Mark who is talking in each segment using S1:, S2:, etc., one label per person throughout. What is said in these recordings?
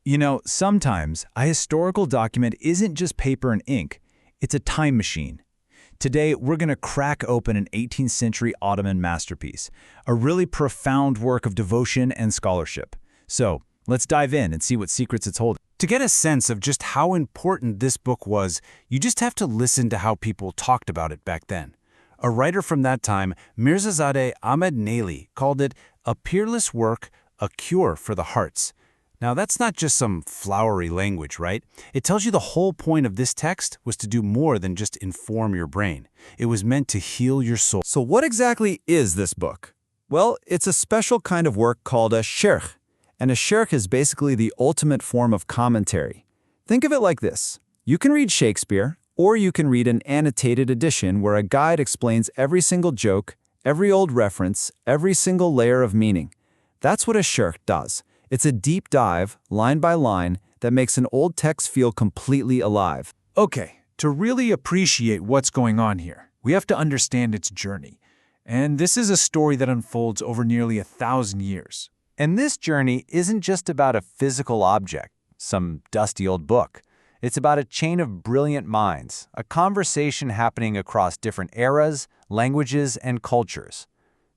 S1: You know, sometimes a historical document isn't just paper and ink, it's a time machine. Today, we're going to crack open an 18th century Ottoman masterpiece, a really profound work of devotion and scholarship. So, let's dive in and see what secrets it's holding.
S2: To get a sense of just how important this book was, you just have to listen to how people talked about it back then. A writer from that time, Mirzazadeh Ahmed Naili, called it a peerless work, a cure for the hearts. Now, that's not just some flowery language, right? It tells you the whole point of this text was to do more than just inform your brain. It was meant to heal your soul.
S3: So what exactly is this book? Well, it's a special kind of work called a sharh, and a sharh is basically the ultimate form of commentary. Think of it like this. You can read Shakespeare, or you can read an annotated edition where a guide explains every single joke, every old reference, every single layer of meaning. That's what a sharh does. It's a deep dive, line by line, that makes an old text feel completely alive.
S4: Okay, to really appreciate what's going on here, we have to understand its journey. And this is a story that unfolds over nearly 1,000 years.
S1: And this journey isn't just about a physical object, some dusty old book. It's about a chain of brilliant minds, a conversation happening across different eras, languages, and cultures.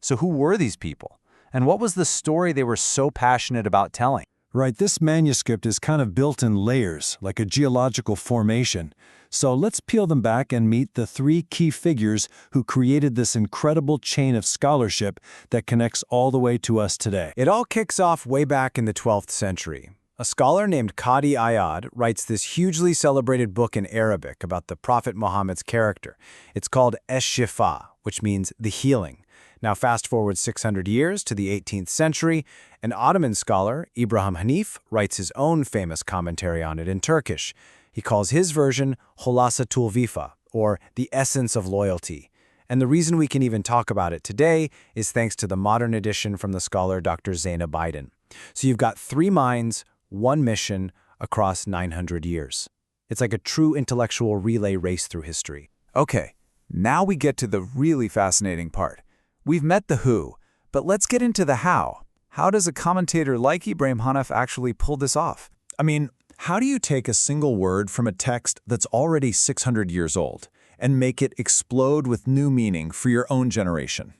S1: So who were these people? And what was the story they were so passionate about telling?
S5: Right, this manuscript is kind of built in layers, like a geological formation. So let's peel them back and meet the three key figures who created this incredible chain of scholarship that connects all the way to us today.
S2: It all kicks off way back in the 12th century. A scholar named Qadi Iyad writes this hugely celebrated book in Arabic about the Prophet Muhammad's character. It's called al-Shifāʼ, which means the healing. Now fast forward 600 years to the 18th century, an Ottoman scholar, İbrahim Hanîf, writes his own famous commentary on it in Turkish. He calls his version Hulâsatü'l-Vefâ, or the essence of loyalty. And the reason we can even talk about it today is thanks to the modern edition from the scholar Dr. Zeynep Aydın. So you've got three minds, one mission across 900 years. It's like a true intellectual relay race through history.
S1: Okay, now we get to the really fascinating part. We've met the who, but let's get into the how. How does a commentator like Ibrahim Hanîf actually pull this off?
S5: I mean, how do you take a single word from a text that's already 600 years old and make it explode with new meaning for your own generation?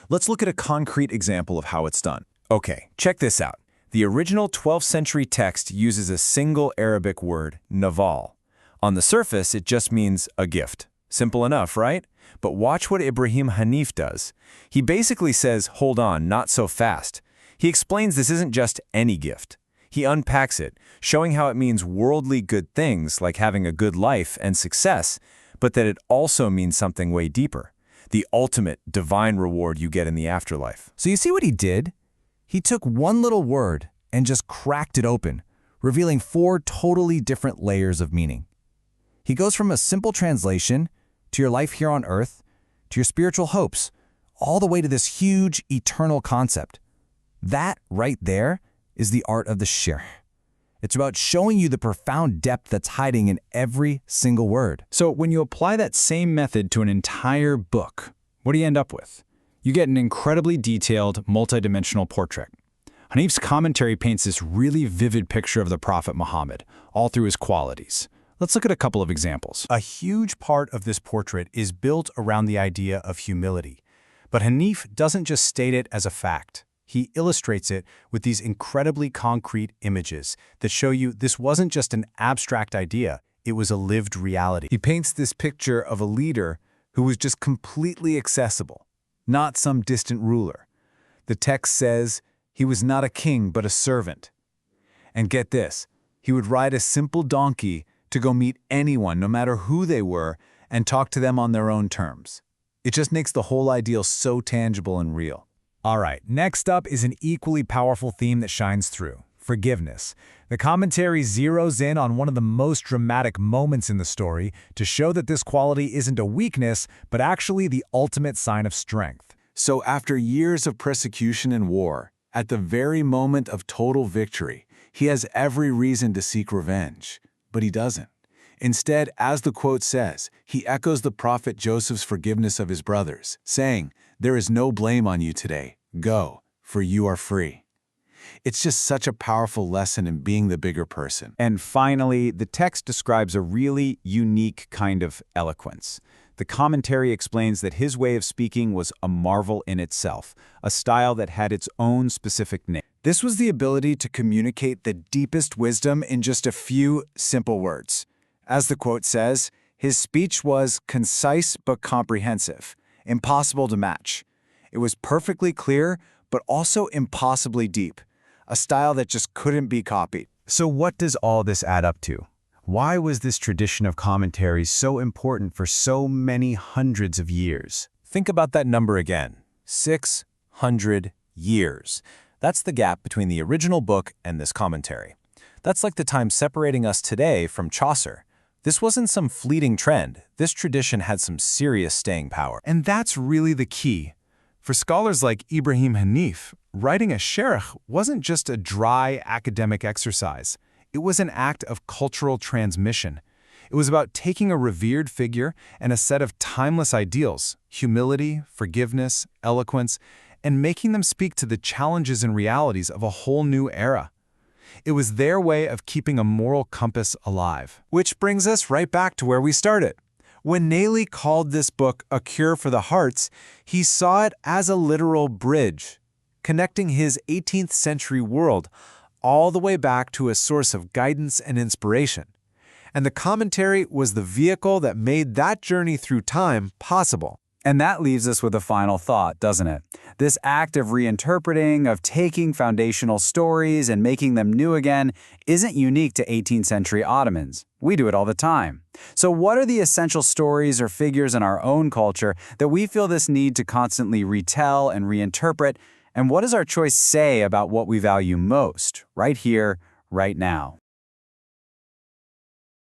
S5: Let's look at a concrete example of how it's done.
S3: Okay, check this out. The original 12th century text uses a single Arabic word, naval. On the surface, it just means a gift. Simple enough, right? But watch what Ibrahim Hanîf does. He basically says, hold on, not so fast. He explains this isn't just any gift. He unpacks it, showing how it means worldly good things like having a good life and success, but that it also means something way deeper, the ultimate divine reward you get in the afterlife.
S6: So you see what he did? He took one little word and just cracked it open, revealing four totally different layers of meaning. He goes from a simple translation to your life here on earth, to your spiritual hopes, all the way to this huge, eternal concept. That right there is the art of the Sharḥ. It's about showing you the profound depth that's hiding in every single word.
S4: So when you apply that same method to an entire book, what do you end up with? You get an incredibly detailed, multidimensional portrait. Hanif's commentary paints this really vivid picture of the Prophet Muhammad, all through his qualities. Let's look at a couple of examples.
S2: A huge part of this portrait is built around the idea of humility. But Hanîf doesn't just state it as a fact. He illustrates it with these incredibly concrete images that show you this wasn't just an abstract idea, it was a lived reality. He paints this picture of a leader who was just completely accessible, not some distant ruler. The text says he was not a king but a servant. And get this, he would ride a simple donkey to go meet anyone, no matter who they were, and talk to them on their own terms. It just makes the whole ideal so tangible and real. All right, next up is an equally powerful theme that shines through: forgiveness. The commentary zeroes in on one of the most dramatic moments in the story to show that this quality isn't a weakness, but actually the ultimate sign of strength. So after years of persecution and war, at the very moment of total victory, he has every reason to seek revenge. But he doesn't. Instead, as the quote says, he echoes the prophet Joseph's forgiveness of his brothers, saying, "There is no blame on you today. Go, for you are free."
S5: It's just such a powerful lesson in being the bigger person.
S2: And finally, the text describes a really unique kind of eloquence. The commentary explains that his way of speaking was a marvel in itself, a style that had its own specific name. This was the ability to communicate the deepest wisdom in just a few simple words. As the quote says, his speech was concise but comprehensive, impossible to match. It was perfectly clear, but also impossibly deep, a style that just couldn't be copied.
S4: So what does all this add up to? Why was this tradition of commentaries so important for so many hundreds of years?
S3: Think about that number again. 600 years. That's the gap between the original book and this commentary. That's like the time separating us today from Chaucer. This wasn't some fleeting trend. This tradition had some serious staying power.
S2: And that's really the key. For scholars like Ibrahim Hanîf, writing a Sharḥ wasn't just a dry academic exercise. It was an act of cultural transmission. It was about taking a revered figure and a set of timeless ideals, humility, forgiveness, eloquence, and making them speak to the challenges and realities of a whole new era. It was their way of keeping a moral compass alive.
S1: Which brings us right back to where we started. When Naley called this book a cure for the hearts, he saw it as a literal bridge, connecting his 18th century world all the way back to a source of guidance and inspiration. And the commentary was the vehicle that made that journey through time possible.
S4: And that leaves us with a final thought, doesn't it? This act of reinterpreting, of taking foundational stories and making them new again, isn't unique to 18th century Ottomans. We do it all the time. So what are the essential stories or figures in our own culture that we feel this need to constantly retell and reinterpret? And what does our choice say about what we value most, right here, right now?